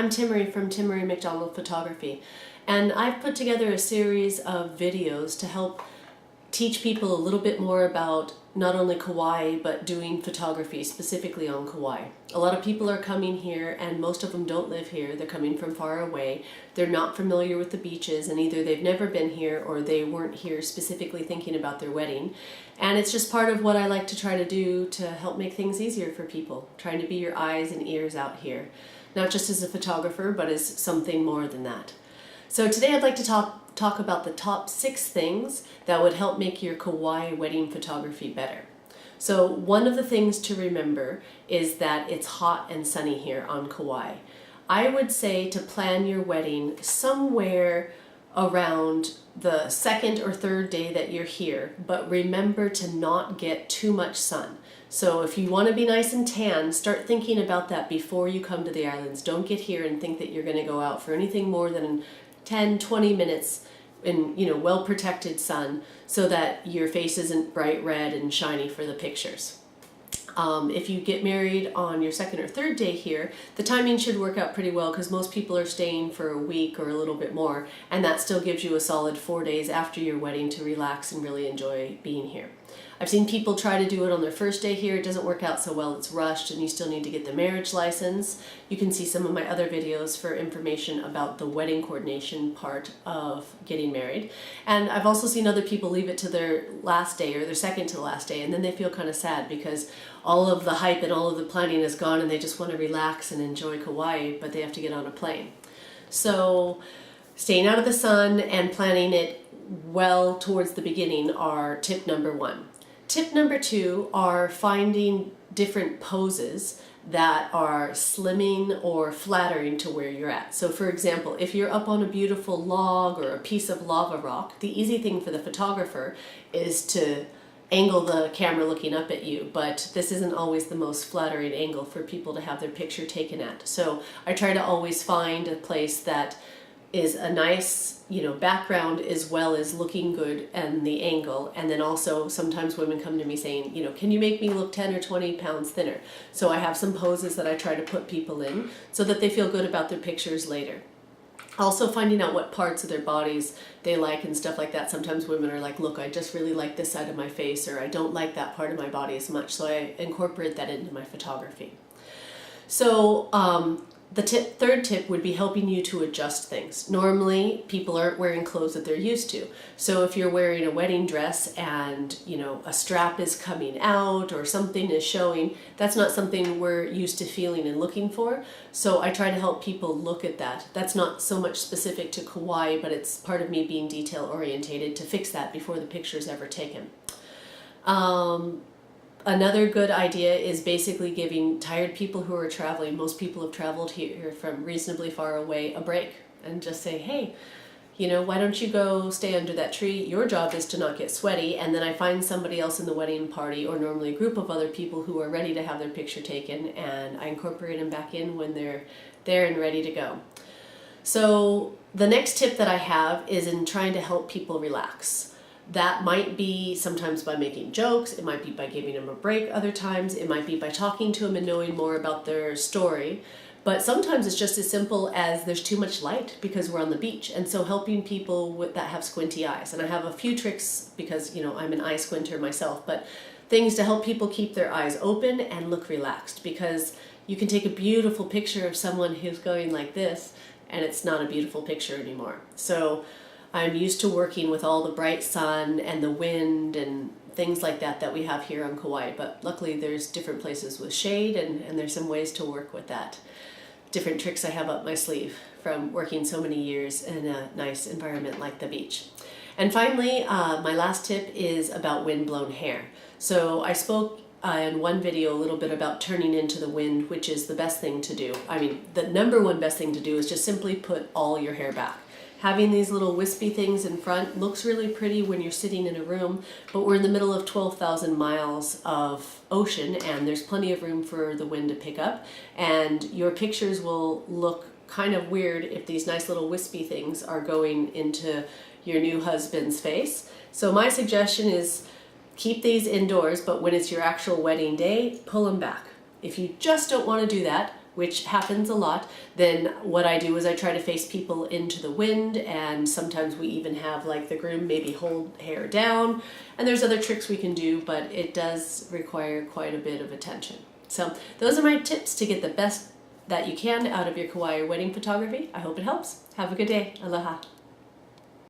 I'm Timory from Timory McDonald Photography, and I've put together a series of videos to help teach people a little bit more about not only Kauai, but doing photography specifically on Kauai. A lot of people are coming here and most of them don't live here. They're coming from far away. They're not familiar with the beaches, and either they've never been here or they weren't here specifically thinking about their wedding. And it's just part of what I like to try to do to help make things easier for people, trying to be your eyes and ears out here. Not just as a photographer, but as something more than that. So today I'd like to talk about the top 6 things that would help make your Kauai wedding photography better. So one of the things to remember is that it's hot and sunny here on Kauai. I would say to plan your wedding somewhere around the 2nd or 3rd day that you're here, but remember to not get too much sun. So if you want to be nice and tan, start thinking about that before you come to the islands. Don't get here and think that you're going to go out for anything more than 10-20 minutes in well protected sun so that your face isn't bright red and shiny for the pictures. If you get married on your 2nd or 3rd day here, the timing should work out pretty well because most people are staying for a week or a little bit more, and that still gives you a solid 4 days after your wedding to relax and really enjoy being here. I've seen people try to do it on their 1st day here. It doesn't work out so well. It's rushed and you still need to get the marriage license. You can see some of my other videos for information about the wedding coordination part of getting married. And I've also seen other people leave it to their last day or their 2nd to the last day, and then they feel kind of sad because all of the hype and all of the planning is gone and they just want to relax and enjoy Kauai, but they have to get on a plane. So staying out of the sun and planning it well towards the beginning are tip number 1. Tip number 2 are finding different poses that are slimming or flattering to where you're at. So for example, if you're up on a beautiful log or a piece of lava rock, the easy thing for the photographer is to angle the camera looking up at you, but this isn't always the most flattering angle for people to have their picture taken at. So I try to always find a place that is a nice background as well as looking good and the angle. And then also sometimes women come to me saying, can you make me look 10 or 20 pounds thinner? So I have some poses that I try to put people in so that they feel good about their pictures later. Also finding out what parts of their bodies they like and stuff like that. Sometimes women are like, look, I just really like this side of my face, or I don't like that part of my body as much. So I incorporate that into my photography. So the 3rd tip would be helping you to adjust things. Normally, people aren't wearing clothes that they're used to. So if you're wearing a wedding dress and, a strap is coming out or something is showing, that's not something we're used to feeling and looking for. So I try to help people look at that. That's not so much specific to Kauai, but it's part of me being detail orientated to fix that before the picture is ever taken. Another good idea is basically giving tired people who are traveling, most people have traveled here from reasonably far away, a break and just say, hey, why don't you go stay under that tree? Your job is to not get sweaty, and then I find somebody else in the wedding party or normally a group of other people who are ready to have their picture taken, and I incorporate them back in when they're there and ready to go. So the next tip that I have is in trying to help people relax. That might be sometimes by making jokes, it might be by giving them a break other times, it might be by talking to them and knowing more about their story, but sometimes it's just as simple as there's too much light because we're on the beach, and so helping people that have squinty eyes. And I have a few tricks because I'm an eye squinter myself, but things to help people keep their eyes open and look relaxed, because you can take a beautiful picture of someone who's going like this and it's not a beautiful picture anymore. So I'm used to working with all the bright sun and the wind and things like that we have here on Kauai, but luckily there's different places with shade and there's some ways to work with that. Different tricks I have up my sleeve from working so many years in a nice environment like the beach. And finally, my last tip is about wind-blown hair. So I spoke in one video a little bit about turning into the wind, which is the best thing to do. I mean, the number one best thing to do is just simply put all your hair back. Having these little wispy things in front looks really pretty when you're sitting in a room, but we're in the middle of 12,000 miles of ocean and there's plenty of room for the wind to pick up, and your pictures will look kind of weird if these nice little wispy things are going into your new husband's face. So my suggestion is keep these indoors, but when it's your actual wedding day, pull them back. If you just don't want to do that, which happens a lot, then what I do is I try to face people into the wind, and sometimes we even have like the groom maybe hold hair down, and there's other tricks we can do, but it does require quite a bit of attention. So those are my tips to get the best that you can out of your Kauai wedding photography. I hope it helps. Have a good day. Aloha.